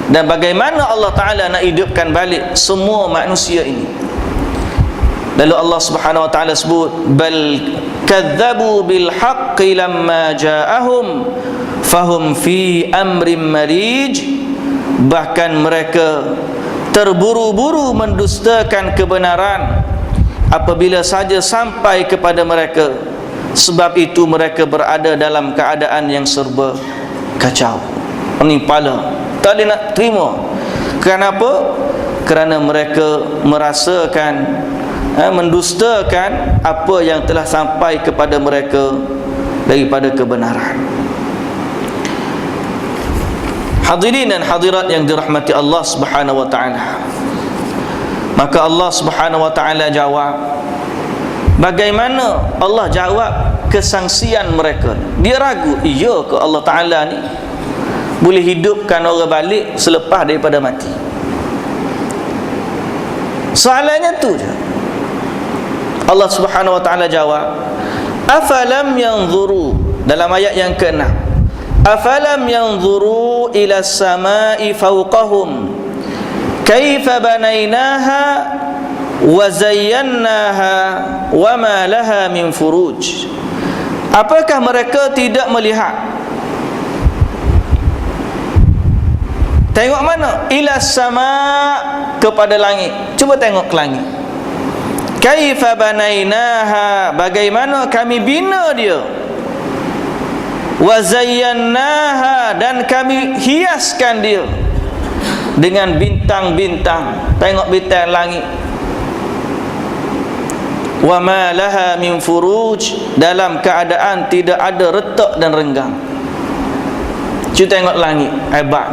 dan bagaimana Allah Ta'ala nak hidupkan balik semua manusia ini. Lalu Allah Subhanahu Wa Ta'ala sebut, bal kadzabu bil haqqi lamma ja'ahum fahum fi amrin marij. Bahkan mereka terburu-buru mendustakan kebenaran apabila saja sampai kepada mereka. Sebab itu mereka berada dalam keadaan yang serba kacau. Ini pala tak boleh nak terima. Kenapa? Kerana mereka merasakan mendustakan apa yang telah sampai kepada mereka daripada kebenaran. Hadirin dan hadirat yang dirahmati Allah Subhanahu wa taala. Maka Allah Subhanahu wa taala jawab. Bagaimana Allah jawab kesangsian mereka? Dia ragu, iya ke Allah Taala ni boleh hidupkan orang balik selepas daripada mati? Soalannya tu je. Allah Subhanahu wa taala jawab, afalam yanzuru, dalam ayat yang ke-6, afalam yanzuru ila samai fawqahum kaifa banainaha wa zayyannaha wa ma laha min furuj. Apakah mereka tidak melihat? Tengok mana? Ila sama, kepada langit. Cuba tengok ke langit. Kaifa banainaha, bagaimana kami bina dia. Wa zayyannaha, dan kami hiaskan dia dengan bintang-bintang. Tengok bintang langit. Wa ma laha min furuj, dalam keadaan tidak ada retak dan renggang. Cuba tengok langit, hebat.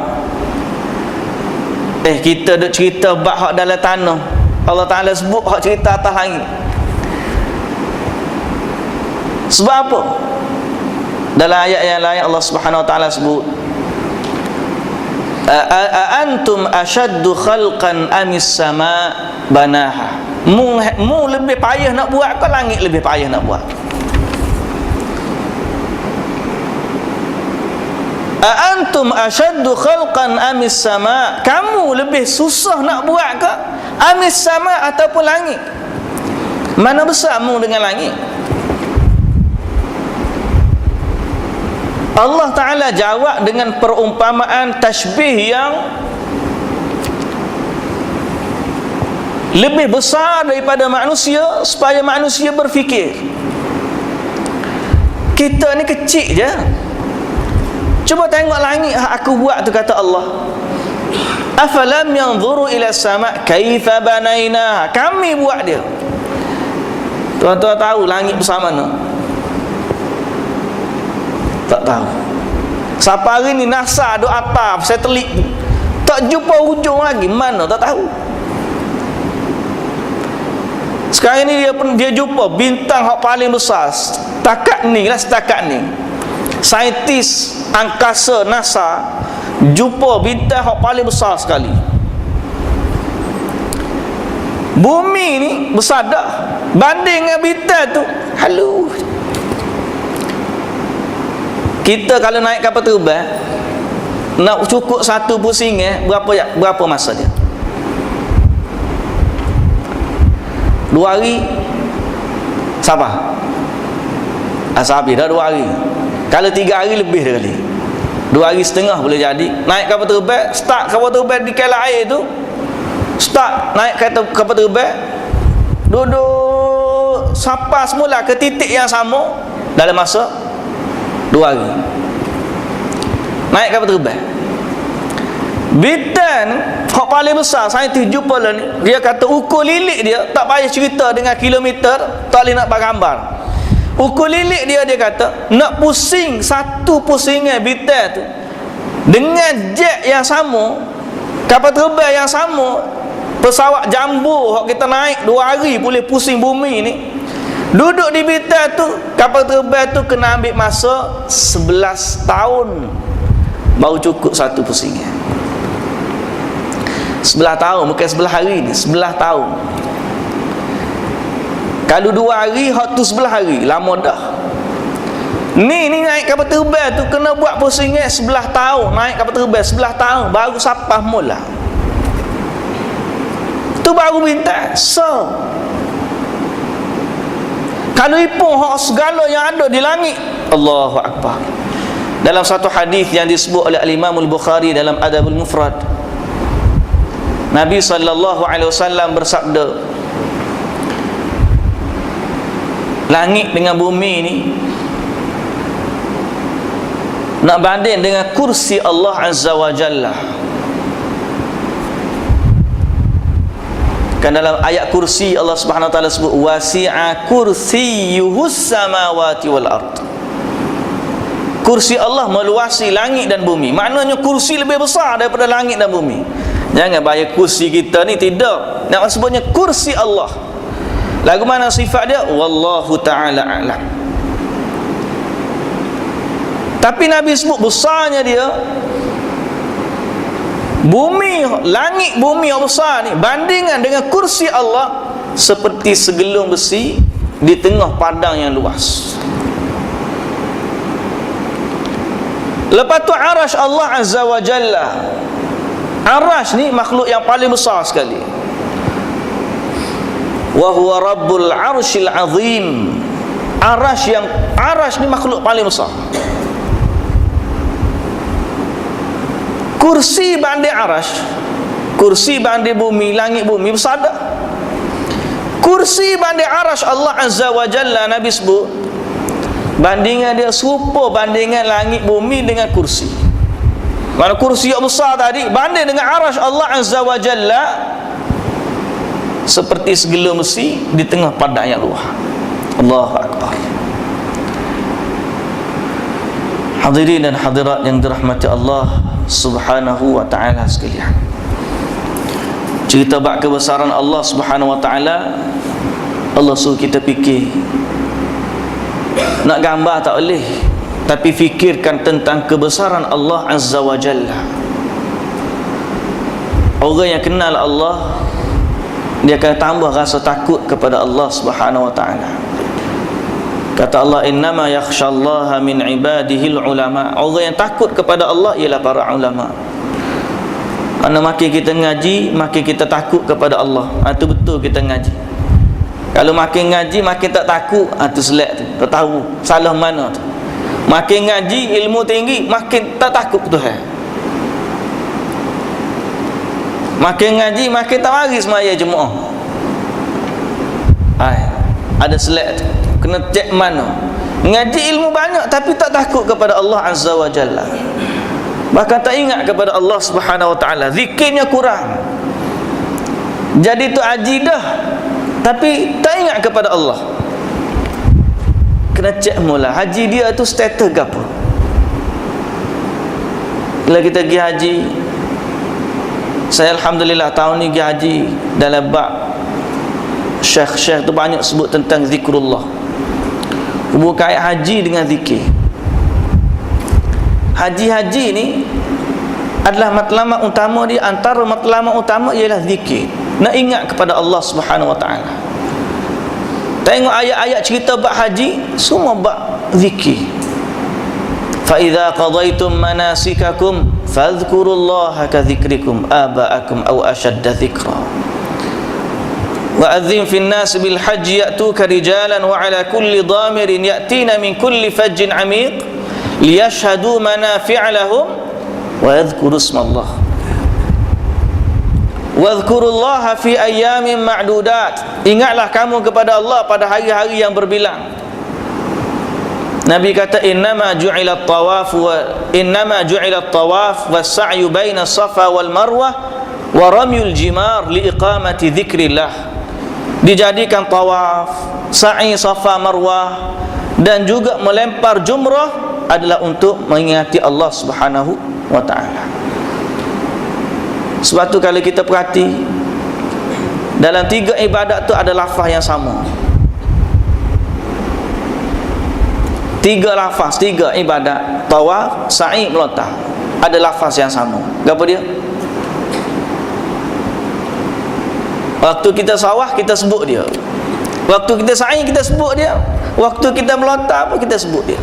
Kita duk cerita bab hak dalam tanah, Allah Ta'ala sebut hak cerita atas langit. Sebab apa? Dalam ayat yang lain Allah Subhanahu Wa Ta'ala sebut, antum ashaddu khalqan amis sama banaha. Mu lebih payah nak buat ke langit lebih payah nak buat? Antum ashaddu khalqan amis sama, kamu lebih susah nak buat ke amis sama ataupun langit? Mana besar mu dengan langit? Allah Ta'ala jawab dengan perumpamaan tashbih yang lebih besar daripada manusia, supaya manusia berfikir. Kita ni kecil je. Cuba tengok langit aku buat tu, kata Allah, afalam yanzuru ila sama kaifa banaina, kami buat dia. Tuan-tuan tahu langit besar mana? Tak tahu. Siapa hari ni NASA duk atap satelit tak jumpa hujung lagi, mana tak tahu. Sekarang ni dia jumpa bintang yang paling besar setakat ni lah, setakat ni saintis angkasa NASA jumpa bintang yang paling besar sekali. Bumi ni besar dah, banding dengan bintang tu halu. Kita kalau naik kapal terbang nak cukup satu pusing berapa masa dia? 2 hari. Siapa? Asabi dah 2 hari. Kalau 3 hari lebih dah kali. 2 hari setengah boleh jadi. Naik kapal terbang, start kapal terbang di kelas air tu, start naik kapal terbang, duduk sampai semula ke titik yang sama dalam masa 2 hari. Naik kapal terbang. Bintang hak paling besar saintis jumpa lah ni, dia kata ukur lilik dia tak payah cerita dengan kilometer, tak boleh nak bergambar. Ukur lilik dia kata nak pusing satu pusingan bintang tu dengan jet yang sama, kapal terbang yang sama, pesawat jumbo hak kita naik 2 hari boleh pusing bumi ni, duduk di bintang tu, kapal terbang tu kena ambil masa 11 tahun baru cukup satu pusingan. 11 tahun, bukan 11 hari ni, 11 tahun. Kalau 2 hari, hak tu 11 hari, lama dah. Ni naik kapal terbang tu kena buat pusingan 11 tahun. Naik kapal terbang 11 tahun baru sapah mula. Tu baru bintang. So kalau ipung hak segala yang ada di langit, Allahu Akbar. Dalam satu hadis yang disebut oleh Al-Imam Al-Bukhari dalam Adabul Mufrad, Nabi sallallahu alaihi wasallam bersabda, langit dengan bumi ni nak banding dengan kursi Allah Azza wa Jalla. Kan dalam ayat kursi Allah Subhanahu wa taala sebut wasi'a kursiyyuhus samawati wal ard. Kursi Allah meluasi langit dan bumi. Maknanya kursi lebih besar daripada langit dan bumi. Jangan bayar kursi kita ni, tidak. Nak sebutnya kursi Allah. Lagu mana sifat dia? Wallahu ta'ala a'lam. Tapi Nabi sebut besarnya dia. Bumi, langit bumi yang besar ni bandingan dengan kursi Allah seperti segelung besi di tengah padang yang luas. Lepas tu arash Allah Azza wa Jalla. Arash ni makhluk yang paling besar sekali. Wa huwa rabbul arshil azim. Arash ni makhluk paling besar. Kursi banding arash, kursi banding bumi, langit bumi besar tak? Kursi banding arash Allah Azza wa Jalla, Nabi sebut bandingan dia serupa bandingan langit bumi dengan kursi. Mana kursi yang besar tadi banding dengan arash Allah Azza wa Jalla seperti segelung besi di tengah padang yang luas. Allahu Akbar. Hadirin dan hadirat yang dirahmati Allah Subhanahu wa ta'ala sekalian, cerita bab kebesaran Allah Subhanahu wa ta'ala, Allah suruh kita fikir. Nak gambar tak boleh, tapi fikirkan tentang kebesaran Allah Azza wa Jalla. Orang yang kenal Allah, dia akan tambah rasa takut kepada Allah Subhanahu wa ta'ala. Kata Allah, innama yakhshallaha min ibadihil ulama. Orang yang takut kepada Allah ialah para ulama. Karena makin kita ngaji, makin kita takut kepada Allah. Itu betul kita ngaji. Kalau makin ngaji makin tak takut, itu selek tu. Tak tahu salah mana tu. Makin ngaji ilmu tinggi, makin tak takut Tuhan. Makin ngaji makin tak mari semaya jemaah. Ada selek tu. Kena cek mana. Ngaji ilmu banyak tapi tak takut kepada Allah Azza wa Jalla. Bahkan tak ingat kepada Allah Subhanahu wa ta'ala. Zikirnya kurang. Jadi tu haji dah tapi tak ingat kepada Allah. Kena cek mula haji dia tu status ke apa. Bila kita pergi haji, saya alhamdulillah tahun ni pergi haji dalam bab syekh-syekh tu banyak sebut tentang zikrullah. Hubung kait haji dengan zikir. Haji-haji ni adalah matlamat utama dia. Antara matlamat utama ialah zikir. Nak ingat kepada Allah Subhanahu wa ta'ala. Tengok ayat-ayat cerita bab haji, semua bab zikir. Fa idza qadaytum manasikakum fadhkurullaha ka dzikrikum aba'akum aw ashadda dzikra. وأذن في الناس بالحج يأتوك رجالا وعلى كل ضامر يأتين من كل فج عميق ليشهدوا منافع لهم ويذكروا اسم الله واذكروا الله في أيام معدودات. Ingatlah kamu kepada Allah pada hari-hari yang berbilang. Nabi kata innama ju'ila at-tawaf was-sa'yu baina as-safa wal marwah wa ramyul jimar li iqamati dzikrillah. Dijadikan tawaf, sa'i safa marwah dan juga melempar jumrah adalah untuk mengingati Allah Subhanahu wa ta'ala. Sebab tu kalau kita perhati dalam tiga ibadat tu ada lafaz yang sama. Tiga lafaz, tiga ibadat, tawaf, sa'i, melotah, ada lafaz yang sama. Apa dia? Waktu kita sawah kita sebut dia. Waktu kita sa'i kita sebut dia. Waktu kita melotah apa kita sebut dia.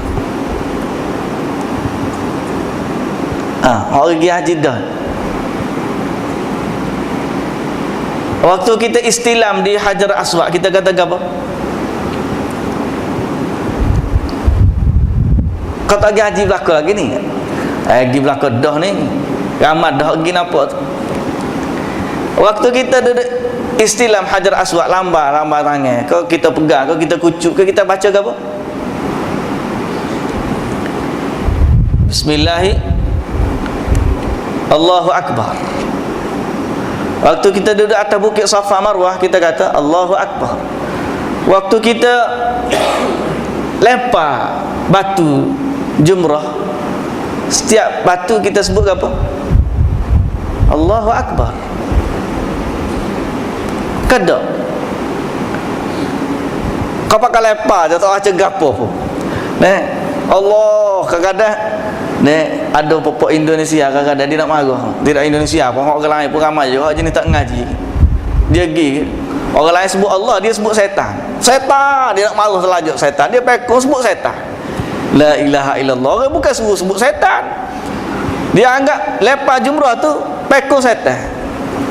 Orang pergi haji dah. Waktu kita istilam di Hajar Aswad, kita kata apa? Kau tak pergi haji belakang lagi ni? Pergi belakang dah ni. Ramad dah pergi nampak tu. Waktu kita duduk istilam Hajar Aswad, lambar tangan, kau kita pegang, kau kita kucuk, kau kita baca apa? Bismillahi Allahu Akbar. Waktu kita duduk atas bukit Safa Marwah, kita kata Allahu Akbar. Waktu kita lempar batu jumrah, setiap batu kita sebut apa? Allahu Akbar. Kada kau pakai lempar je, tak baca gapo pun. Allah kadang-kadang ada popok Indonesia, kadang-kadang dia nak marah. Tidak Indonesia pun, orang lain pun ramai je orang jenis tak ngaji. Dia pergi, orang lain sebut Allah, dia sebut setan. Setan, dia nak marah selajak setan, dia pekong sebut setan. La ilaha illallah. Orang bukan suruh sebut setan, dia anggap lepas jumrah tu pekong setan,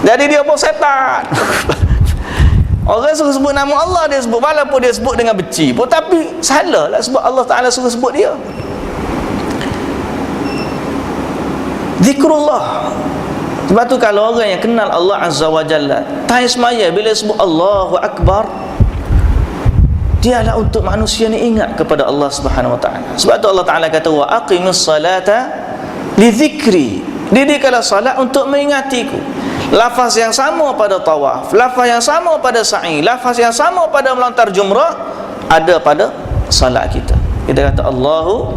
jadi dia pun setan. Orang suruh sebut nama Allah, dia sebut, walaupun dia sebut dengan beci pun, tapi salah lah sebab Allah Ta'ala suruh sebut dia. Zikrullah. Sebab tu kalau orang yang kenal Allah Azza wa Jalla, tahun semaya bila sebut Allahu Akbar, dia adalah untuk manusia ni ingat kepada Allah Subhanahu wa Ta'ala. Sebab tu Allah Ta'ala kata wa aqimus salata li dzikri, didikkanlah salat untuk mengingatiku. Lafaz yang sama pada tawaf, lafaz yang sama pada sa'i, lafaz yang sama pada melontar jumrah ada pada salat kita. Kita kata Allahu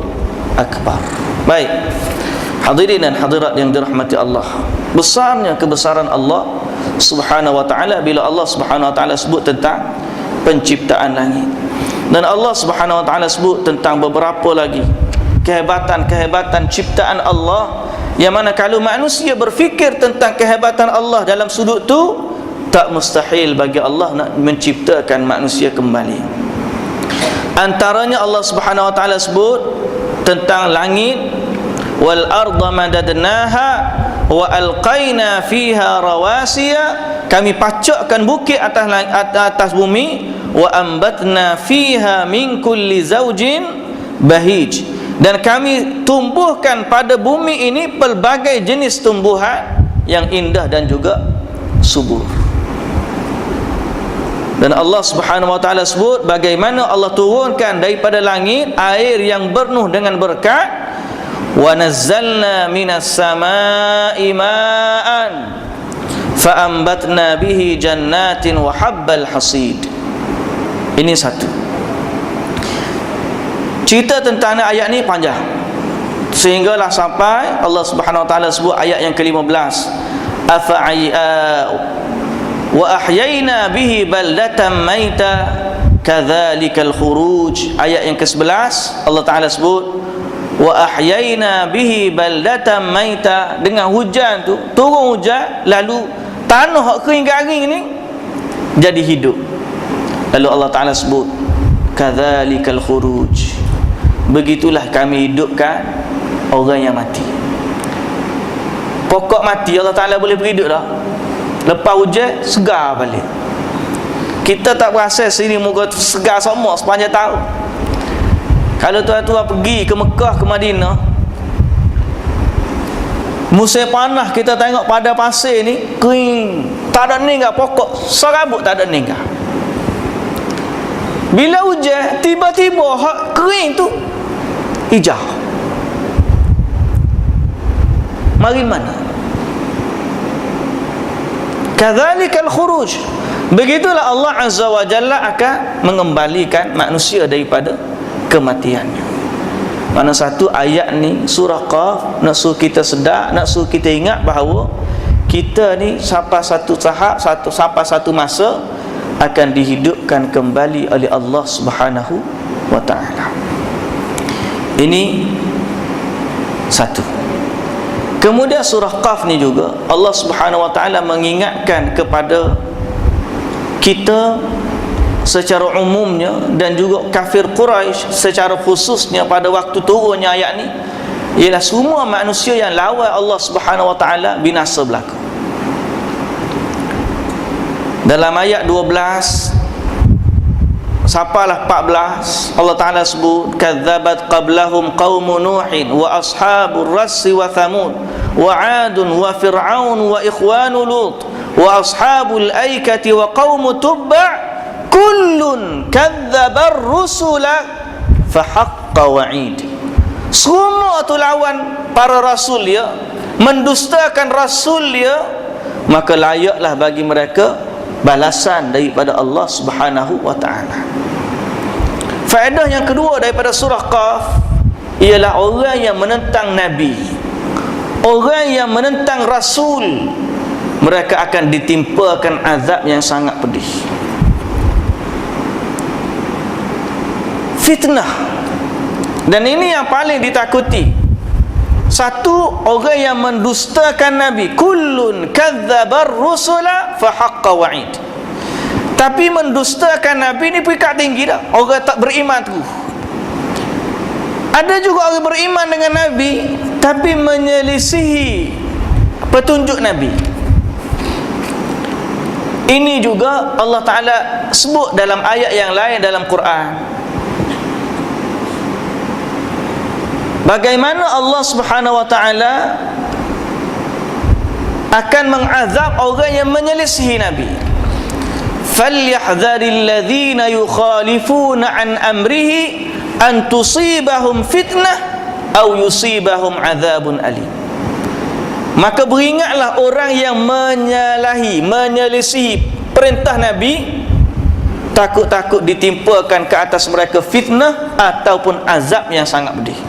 Akbar. Baik, hadirin dan hadirat yang dirahmati Allah, besarnya kebesaran Allah Subhanahu wa Ta'ala bila Allah Subhanahu wa Ta'ala sebut tentang penciptaan langit, dan Allah Subhanahu wa Ta'ala sebut tentang beberapa lagi kehebatan-kehebatan ciptaan Allah, yang mana kalau manusia berfikir tentang kehebatan Allah dalam sudut tu, tak mustahil bagi Allah nak menciptakan manusia kembali. Antaranya Allah Subhanahu wa Ta'ala sebut tentang langit, wal arda madadnaha wa alqaina fiha rawasiya, kami pacakkan bukit atas bumi, wa ambatna fiha min kulli zaujin bahij, dan kami tumbuhkan pada bumi ini pelbagai jenis tumbuhan yang indah dan juga subur. Dan Allah Subhanahu wa Ta'ala sebut bagaimana Allah turunkan daripada langit air yang penuh dengan berkat, wa nazzalna minas samaa'i ma'an fa ambatna bihi jannatin wa habbal hasid. Ini satu. Cerita tentang ayat ni panjang, sehinggalah sampai Allah Subhanahu wa Ta'ala sebut ayat yang ke-15, wa ahyayna bihi baldatan maita kadzalikal khuruj. Ayat yang ke-11 Allah Ta'ala sebut wa ahyayna bihi baldatan maita, dengan hujan tu, turun hujan, lalu tanah kering garing ni jadi hidup. Lalu Allah Ta'ala sebut kadzalikal khuruj, begitulah kami hidupkan orang yang mati. Pokok mati Allah Ta'ala boleh beri hidup dah. Lepas hujan segar balik. Kita tak berasa sini muka segar semua sepanjang tahun. Kalau tuan-tuan pergi ke Mekah, ke Madinah, musim panas kita tengok pada pasir ni kering, tak ada ninggal pokok, serabut tak ada ninggal. Bila hujan tiba-tiba kering tu hijau. Mari mana? Kadzalikal khuruj. Begitulah Allah Azza wa Jalla akan mengembalikan manusia daripada kematiannya. Mana satu ayat ni surah Qaf nak suruh kita sedar, nak suruh kita ingat bahawa kita ni sampai satu tahap, sampai satu masa akan dihidupkan kembali oleh Allah Subhanahu wa Ta'ala. Ini satu. Kemudian surah Qaf ni juga Allah Subhanahu wa Ta'ala mengingatkan kepada kita secara umumnya, dan juga kafir Quraisy secara khususnya pada waktu turunnya ayat ni, ialah semua manusia yang lawan Allah Subhanahu wa taala binasa berlaku. Dalam ayat 12 sapalah 14 Allah Taala sebut kadzabat qablahum qaum nuhin wa ashabur rass wa thamud wa 'adun wa fir'aun wa ikhwanu lut wa ashabul aikati wa qaum tubba' kullun kadzabar rusula fa haqqa wa'id. Semua tu lawan para rasul dia, mendustakan rasul dia, maka layaklah bagi mereka balasan daripada Allah Subhanahu wa taala. Faedah yang kedua daripada surah Qaf ialah orang yang menentang nabi, orang yang menentang rasul, mereka akan ditimpakan azab yang sangat pedih. Fitnah, dan ini yang paling ditakuti. Satu, orang yang mendustakan nabi, kullun kadzabar rusula fa haqqa wa'id. Tapi mendustakan nabi ni peringkat tinggi dah, orang tak beriman tu. Ada juga orang beriman dengan nabi tapi menyelisihi petunjuk nabi. Ini juga Allah Ta'ala sebut dalam ayat yang lain dalam Quran. Bagaimana Allah Subhanahu wa taala akan mengazab orang yang menyelisihi nabi. Falyahdharil ladzina yukhalifuna an amrihi an tusibahum fitnah aw yusibahum adzabun alim. Maka beringatlah orang yang menyelisihi perintah nabi, takut-takut ditimpakan ke atas mereka fitnah ataupun azab yang sangat pedih.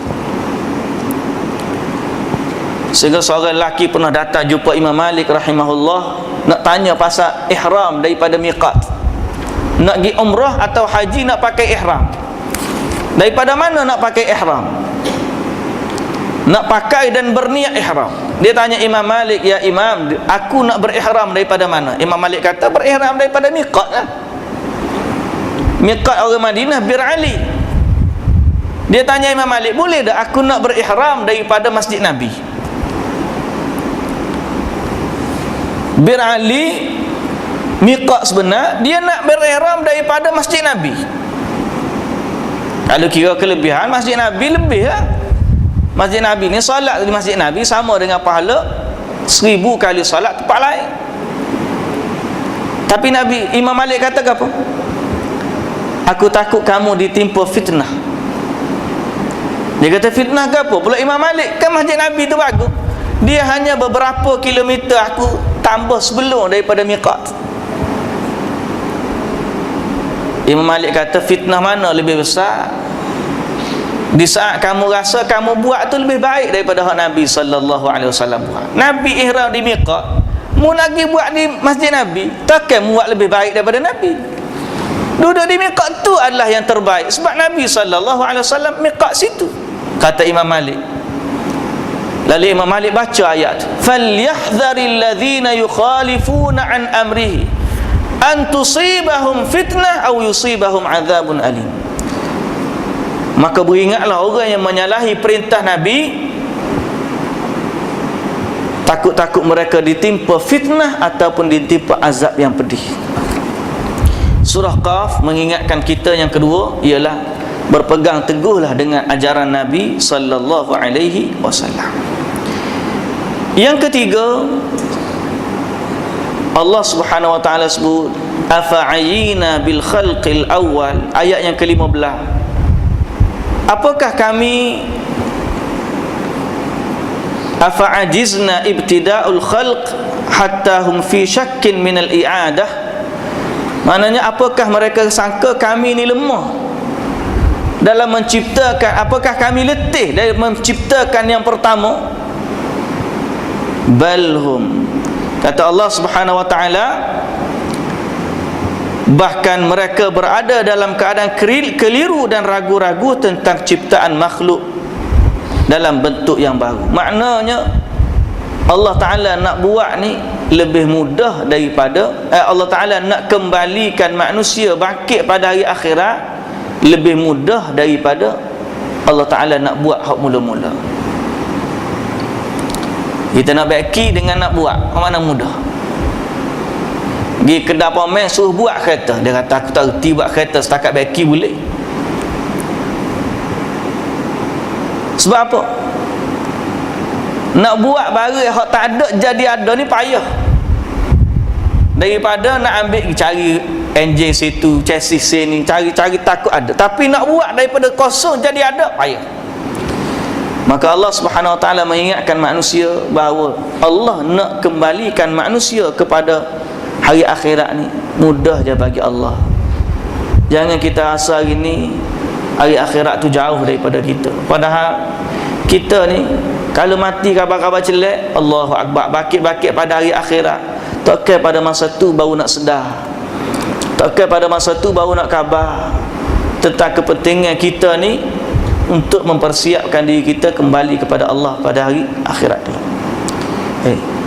Sehingga seorang lelaki pernah datang jumpa Imam Malik rahimahullah, nak tanya pasal ihram daripada miqat. Nak pergi umrah atau haji nak pakai ihram. Daripada mana nak pakai ihram? Nak pakai dan berniat ihram. Dia tanya Imam Malik, ya Imam, aku nak berihram daripada mana? Imam Malik kata berihram daripada miqat lah. Miqat orang Madinah Bir Ali. Dia tanya Imam Malik, boleh tak aku nak berihram daripada Masjid Nabi? Bir Ali miqat sebenar, dia nak berihram daripada Masjid Nabi. Kalau kira kelebihan Masjid Nabi lebih lah. Masjid Nabi ni, solat di Masjid Nabi sama dengan pahala 1000 kali solat tempat lain. Tapi Nabi, Imam Malik kata apa? Aku takut kamu ditimpa fitnah. Dia kata fitnah ke apa? Pula Imam Malik, kan Masjid Nabi tu bagus, dia hanya beberapa kilometer aku tambah sebelum daripada miqat. Imam Malik kata fitnah mana lebih besar? Di saat kamu rasa kamu buat tu lebih baik daripada hak Nabi sallallahu alaihi wasallam buat. Nabi ihram di miqat, mu lagi buat di Masjid Nabi, takkan buat lebih baik daripada Nabi. Duduk di miqat tu adalah yang terbaik sebab Nabi sallallahu alaihi wasallam miqat situ, kata Imam Malik. Lalu Imam Malik baca ayat, falyahdharil ladzina yukhalifuna an amrihi an tusibahum fitnah aw yusibahum adzabun alim. Maka beringatlah orang yang menyalahi perintah Nabi, takut-takut mereka ditimpa fitnah ataupun ditimpa azab yang pedih. Surah Qaf mengingatkan kita yang kedua ialah berpegang teguhlah dengan ajaran Nabi sallallahu alaihi wasallam. Yang ketiga, Allah Subhanahu wa taala sebut afa'ayina bil khalqil awwal, ayat yang ke-15. Apakah kami afa'ajizna ibtida'ul khalq hatta hum fi syakkin min al-i'adah? Maknanya apakah mereka sangka kami ni lemah dalam menciptakan? Apakah kami letih dalam menciptakan yang pertama? Balhum, kata Allah Subhanahu wa taala, bahkan mereka berada dalam keadaan keliru dan ragu-ragu tentang ciptaan makhluk dalam bentuk yang baru. Maknanya Allah Ta'ala nak buat ni lebih mudah daripada Allah Ta'ala nak kembalikan manusia bangkit pada hari akhirat lebih mudah daripada Allah Ta'ala nak buat hak mula-mula. Kita nak baiki dengan nak buat, mana mudah. Pergi kedai pamer suruh buat kereta, dia kata aku tak reti buat kereta, setakat baiki boleh. Sebab apa? Nak buat barang yang tak ada jadi ada ni payah. Daripada nak ambil cari enjin situ, chassis sini, cari takut ada. Tapi nak buat daripada kosong jadi ada, payah. Maka Allah Subhanahu Wa Taala mengingatkan manusia bahawa Allah nak kembalikan manusia kepada hari akhirat ni mudah je bagi Allah. Jangan kita rasa hari ni hari akhirat tu jauh daripada kita. Padahal kita ni kalau mati khabar-khabar celak, Allahu Akbar, bakit-bakit pada hari akhirat. Tak kira pada masa tu baru nak sedar, tak kira pada masa tu baru nak khabar tentang kepentingan kita ni untuk mempersiapkan diri kita kembali kepada Allah pada hari akhirat tu.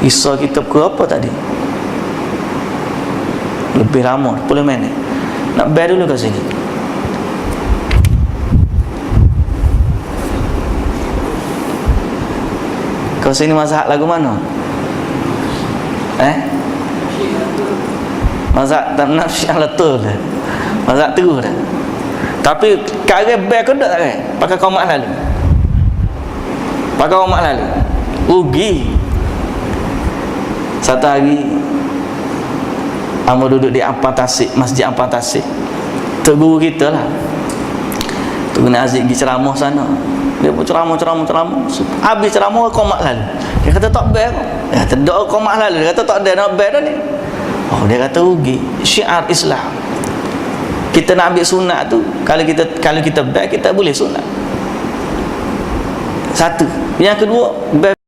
Kisah kita pukul apa tadi? Lebih lama 10 minit. Nak bayar dulu kat sini. Kau sini mazhab lagu mana? Mazhab nafsi yang letul dah. Mazhab terus dah. Tapi kare bayar ke tak kare? Pakai qomat lalu. Pakai qomat lalu. Rugi. Satu hari Amba duduk di Ampang Tasik, Masjid Ampang Tasik. Tok guru kita lah, Tok Guna Aziz pergi ceramah sana. Dia pun ceramah. Habis ceramah qomat lalu. Dia kata tak bayar. Dia kata tak qomat lalu. Dia kata tak ada nak bayar dah ni. Oh, dia kata rugi. Syiar Islam. Kita nak ambil sunat tu, kalau kita bayar, kita boleh sunat. Satu. Yang kedua,